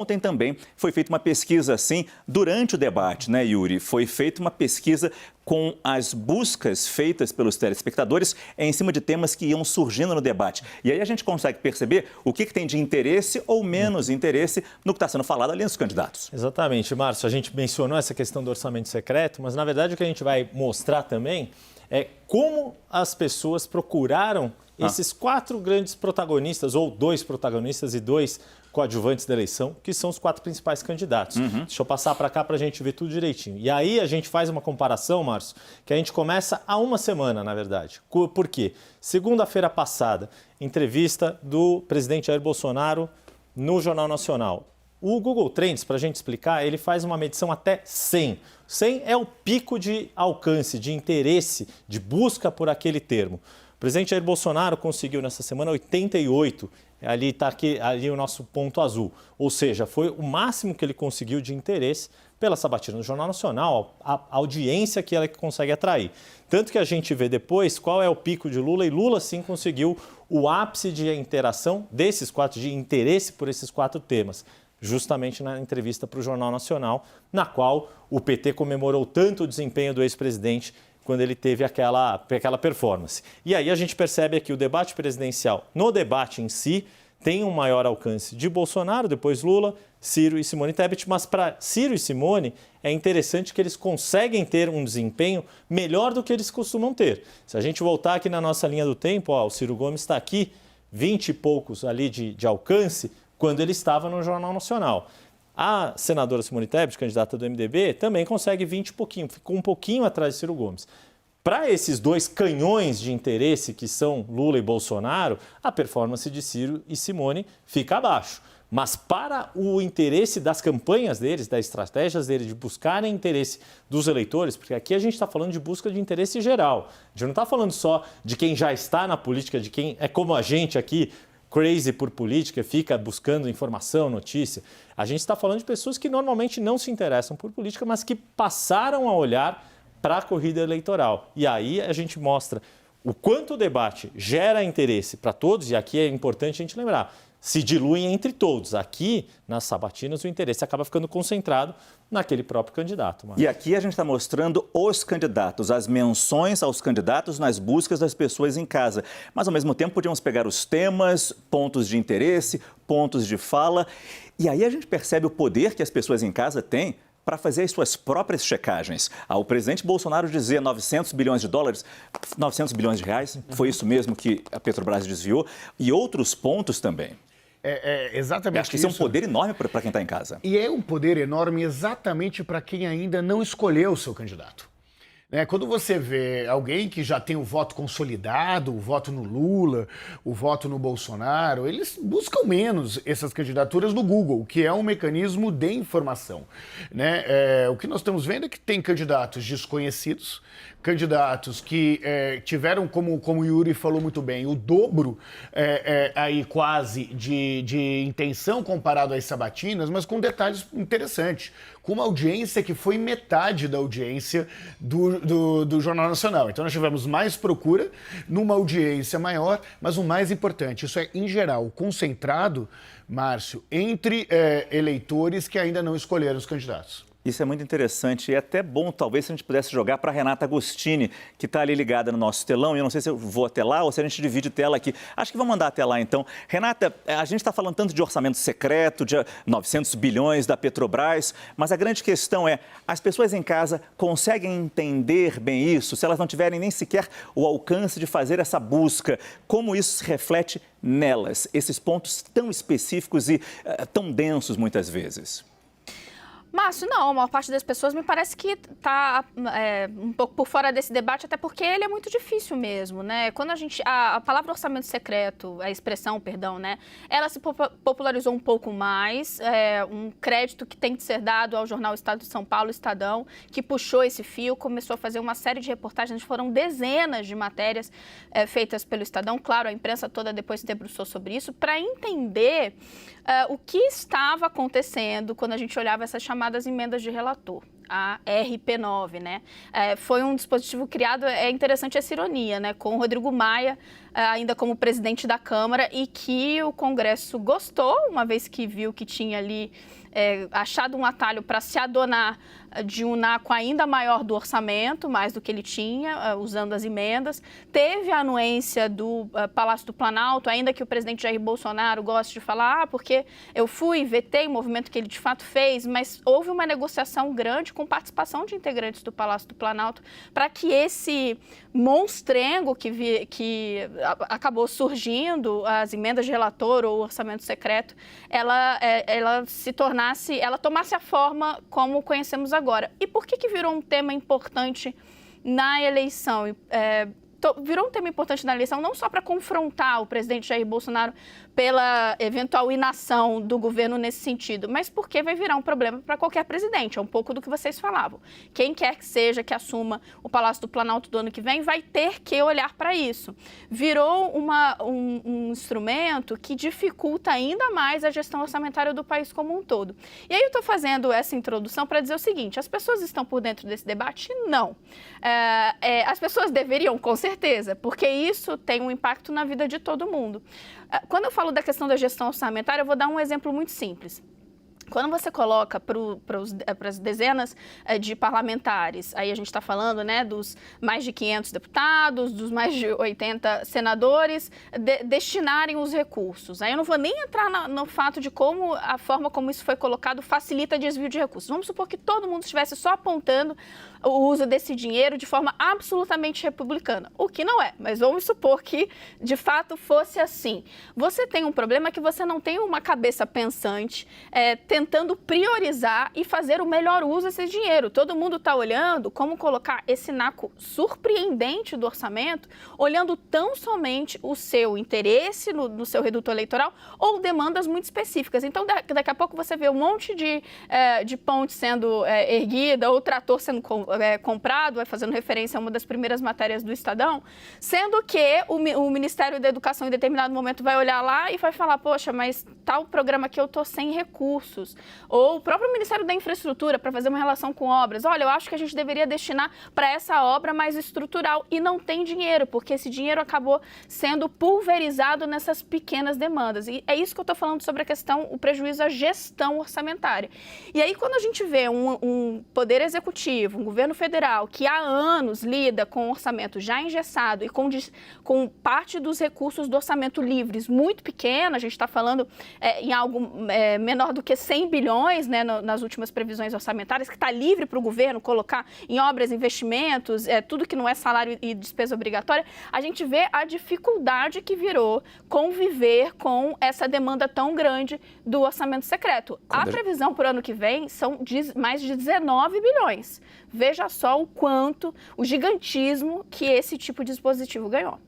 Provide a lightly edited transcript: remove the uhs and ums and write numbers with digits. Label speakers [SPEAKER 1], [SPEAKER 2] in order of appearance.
[SPEAKER 1] Ontem também foi feita uma pesquisa assim, durante o debate, né, Yuri? Foi feita uma pesquisa com as buscas feitas pelos telespectadores em cima de temas que iam surgindo no debate. E aí a gente consegue perceber o que tem de interesse ou menos interesse no que está sendo falado ali nos candidatos.
[SPEAKER 2] Exatamente, Márcio. A gente mencionou essa questão do orçamento secreto, mas na verdade o que a gente vai mostrar também é como as pessoas procuraram esses 4 grandes protagonistas, ou 2 protagonistas e 2 coadjuvantes da eleição, que são os 4 principais candidatos. Deixa eu passar para cá para a gente ver tudo direitinho. E aí a gente faz uma comparação, Márcio, que a gente começa há uma semana, na verdade. Por quê? Segunda-feira passada, entrevista do presidente Jair Bolsonaro no Jornal Nacional. O Google Trends, para a gente explicar, ele faz uma medição até 100. 100 é o pico de alcance, de interesse, de busca por aquele termo. O presidente Jair Bolsonaro conseguiu nessa semana 88. Ali está ali o nosso ponto azul. Ou seja, foi o máximo que ele conseguiu de interesse pela sabatina do Jornal Nacional, a audiência que ela consegue atrair. Tanto que a gente vê depois qual é o pico de Lula, e Lula sim conseguiu o ápice de interação desses 4, de interesse por esses 4 temas, justamente na entrevista para o Jornal Nacional, na qual o PT comemorou tanto o desempenho do ex-presidente quando ele teve aquela performance. E aí a gente percebe aqui o debate presidencial, no debate em si, tem um maior alcance de Bolsonaro, depois Lula, Ciro e Simone Tebet, mas para Ciro e Simone é interessante que eles conseguem ter um desempenho melhor do que eles costumam ter. Se a gente voltar aqui na nossa linha do tempo, o Ciro Gomes está aqui, 20 e poucos ali de alcance, quando ele estava no Jornal Nacional. A senadora Simone Tebet, candidata do MDB, também consegue 20 e pouquinho, ficou um pouquinho atrás de Ciro Gomes. Para esses 2 canhões de interesse que são Lula e Bolsonaro, a performance de Ciro e Simone fica abaixo. Mas para o interesse das campanhas deles, das estratégias deles, de buscarem interesse dos eleitores, porque aqui a gente está falando de busca de interesse geral. A gente não está falando só de quem já está na política, de quem é como a gente aqui, crazy por política, fica buscando informação, notícia. A gente está falando de pessoas que normalmente não se interessam por política, mas que passaram a olhar para a corrida eleitoral. E aí a gente mostra o quanto o debate gera interesse para todos, e aqui é importante a gente lembrar, se diluem entre todos. Aqui, nas sabatinas, o interesse acaba ficando concentrado naquele próprio candidato.
[SPEAKER 1] E aqui a gente está mostrando os candidatos, as menções aos candidatos nas buscas das pessoas em casa. Mas, ao mesmo tempo, podíamos pegar os temas, pontos de interesse, pontos de fala. E aí a gente percebe o poder que as pessoas em casa têm para fazer as suas próprias checagens. O presidente Bolsonaro dizer 900 bilhões de dólares, 900 bilhões de reais, foi isso mesmo que a Petrobras desviou, e outros pontos também.
[SPEAKER 3] Exatamente.
[SPEAKER 1] Acho que isso é um poder enorme para quem está em casa.
[SPEAKER 3] E é um poder enorme exatamente para quem ainda não escolheu o seu candidato. Quando você vê alguém que já tem o voto consolidado, o voto no Lula, o voto no Bolsonaro, eles buscam menos essas candidaturas no Google, que é um mecanismo de informação. O que nós estamos vendo é que tem candidatos desconhecidos, candidatos que tiveram, como o Yuri falou muito bem, o dobro aí quase de intenção comparado às sabatinas, mas com detalhes interessantes, com uma audiência que foi metade da audiência do Jornal Nacional. Então nós tivemos mais procura numa audiência maior, mas o mais importante, isso é em geral concentrado, Márcio, entre eleitores que ainda não escolheram os candidatos.
[SPEAKER 1] Isso é muito interessante e é até bom, talvez, se a gente pudesse jogar para a Renata Agostini, que está ali ligada no nosso telão. E eu não sei se eu vou até lá ou se a gente divide tela aqui. Acho que vamos mandar até lá, então. Renata, a gente está falando tanto de orçamento secreto, de 900 bilhões da Petrobras, mas a grande questão é, as pessoas em casa conseguem entender bem isso, se elas não tiverem nem sequer o alcance de fazer essa busca? Como isso se reflete nelas, esses pontos tão específicos e tão densos, muitas vezes?
[SPEAKER 4] Márcio, não, a maior parte das pessoas me parece que está um pouco por fora desse debate, até porque ele é muito difícil mesmo, né? Quando a palavra orçamento secreto, a expressão, perdão, né? Ela se popularizou um pouco mais, um crédito que tem que ser dado ao jornal Estado de São Paulo, Estadão, que puxou esse fio, começou a fazer uma série de reportagens, foram dezenas de matérias feitas pelo Estadão, claro, a imprensa toda depois se debruçou sobre isso, para entender o que estava acontecendo quando a gente olhava essas chamadas chamadas emendas de relator, a RP9, né? Foi um dispositivo criado, é interessante essa ironia, né? Com o Rodrigo Maia ainda como presidente da Câmara e que o Congresso gostou, uma vez que viu que tinha ali achado um atalho para se adonar de um naco ainda maior do orçamento, mais do que ele tinha, usando as emendas. Teve a anuência do Palácio do Planalto, ainda que o presidente Jair Bolsonaro goste de falar, porque eu fui, vetei o movimento que ele de fato fez, mas houve uma negociação grande com participação de integrantes do Palácio do Planalto para que esse monstrengo que acabou surgindo, as emendas de relator ou orçamento secreto, ela se tornasse, ela tomasse a forma como conhecemos agora. E por que virou um tema importante na eleição? Virou um tema importante na eleição não só para confrontar o presidente Jair Bolsonaro pela eventual inação do governo nesse sentido, mas porque vai virar um problema para qualquer presidente. É um pouco do que vocês falavam. Quem quer que seja que assuma o Palácio do Planalto do ano que vem vai ter que olhar para isso. Virou um instrumento que dificulta ainda mais a gestão orçamentária do país como um todo. E aí eu estou fazendo essa introdução para dizer o seguinte: as pessoas estão por dentro desse debate? Não. As pessoas deveriam, com certeza, porque isso tem um impacto na vida de todo mundo. Quando eu falo da questão da gestão orçamentária, eu vou dar um exemplo muito simples. Quando você coloca para as dezenas de parlamentares, aí a gente está falando, né, dos mais de 500 deputados, dos mais de 80 senadores, destinarem os recursos. Aí eu não vou nem entrar no fato de como a forma como isso foi colocado facilita desvio de recursos. Vamos supor que todo mundo estivesse só apontando o uso desse dinheiro de forma absolutamente republicana, o que não é, mas vamos supor que de fato fosse assim. Você tem um problema que você não tem uma cabeça pensante, tentando priorizar e fazer o melhor uso desse dinheiro. Todo mundo está olhando como colocar esse naco surpreendente do orçamento, olhando tão somente o seu interesse no seu reduto eleitoral ou demandas muito específicas. Então, daqui a pouco você vê um monte de ponte sendo erguida ou trator sendo comprado, vai fazendo referência a uma das primeiras matérias do Estadão, sendo que o Ministério da Educação em determinado momento vai olhar lá e vai falar, poxa, mas tal programa aqui eu estou sem recursos. Ou o próprio Ministério da Infraestrutura, para fazer uma relação com obras. Olha, eu acho que a gente deveria destinar para essa obra mais estrutural e não tem dinheiro, porque esse dinheiro acabou sendo pulverizado nessas pequenas demandas. E é isso que eu estou falando sobre a questão, o prejuízo à gestão orçamentária. E aí, quando a gente vê um poder executivo, um governo federal, que há anos lida com um orçamento já engessado e com parte dos recursos do orçamento livres muito pequena, a gente está falando em algo menor do que 100 bilhões, né, nas últimas previsões orçamentárias, que está livre para o governo colocar em obras, investimentos, tudo que não é salário e despesa obrigatória, a gente vê a dificuldade que virou conviver com essa demanda tão grande do orçamento secreto. A previsão para o ano que vem são mais de 19 bilhões. Veja só o gigantismo que esse tipo de dispositivo ganhou.